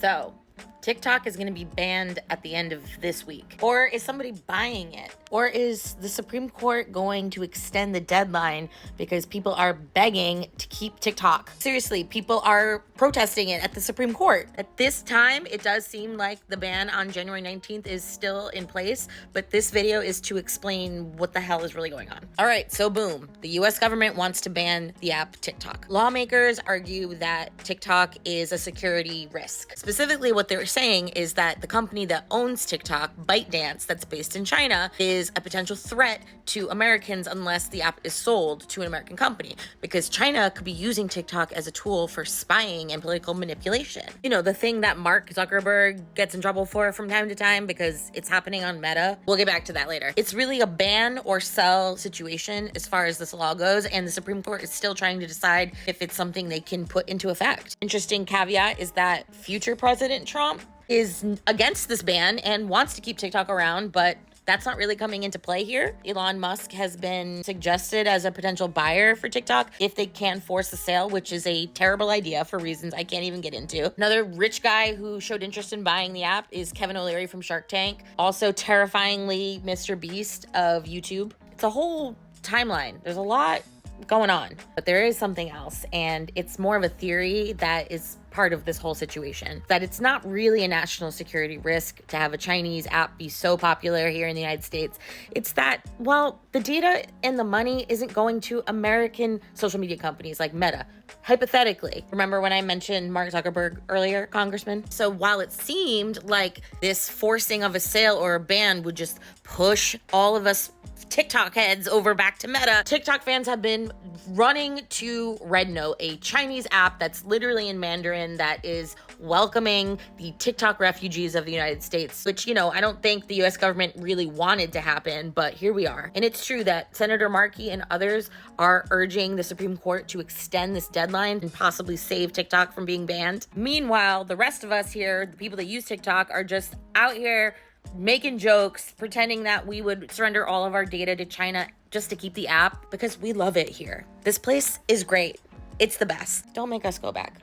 So, TikTok is going to be banned at the end of this week. Or is somebody buying it? Or is the Supreme Court going to extend the deadline because people are begging to keep TikTok? Seriously, people are protesting it at the Supreme Court. At this time, it does seem like the ban on January 19th is still in place, but this video is to explain what the hell is really going on. All right, so boom, the US government wants to ban the app TikTok. Lawmakers argue that TikTok is a security risk. Specifically, what they're saying is that the company that owns TikTok, ByteDance, that's based in China, is a potential threat to Americans unless the app is sold to an American company, because China could be using TikTok as a tool for spying and political manipulation. You know, the thing that Mark Zuckerberg gets in trouble for from time to time because it's happening on Meta. We'll get back to that later. It's really a ban or sell situation as far as this law goes, and the Supreme Court is still trying to decide if it's something they can put into effect. Interesting caveat is that future President Trump is against this ban and wants to keep TikTok around, but that's not really coming into play here. Elon Musk has been suggested as a potential buyer for TikTok if they can force a sale, which is a terrible idea for reasons I can't even get into. Another rich guy who showed interest in buying the app is Kevin O'Leary from Shark Tank. Also terrifyingly Mr. Beast of YouTube. It's a whole timeline. There's a lot going on, but there is something else, and it's more of a theory that is part of this whole situation, that it's not really a national security risk to have a Chinese app be so popular here in the United States. It's that, well, the data and the money isn't going to American social media companies like Meta. Hypothetically, remember when I mentioned Mark Zuckerberg earlier, Congressman? So while it seemed like this forcing of a sale or a ban would just push all of us TikTok heads over back to Meta, TikTok fans have been running to RedNote, a Chinese app that's literally in Mandarin that is welcoming the TikTok refugees of the United States, which, you know, I don't think the US government really wanted to happen, but here we are. And it's true that Senator Markey and others are urging the Supreme Court to extend this deadline and possibly save TikTok from being banned. Meanwhile, the rest of us here, the people that use TikTok, are just out here making jokes, pretending that we would surrender all of our data to China just to keep the app because we love it here. This place is great. It's the best. Don't make us go back.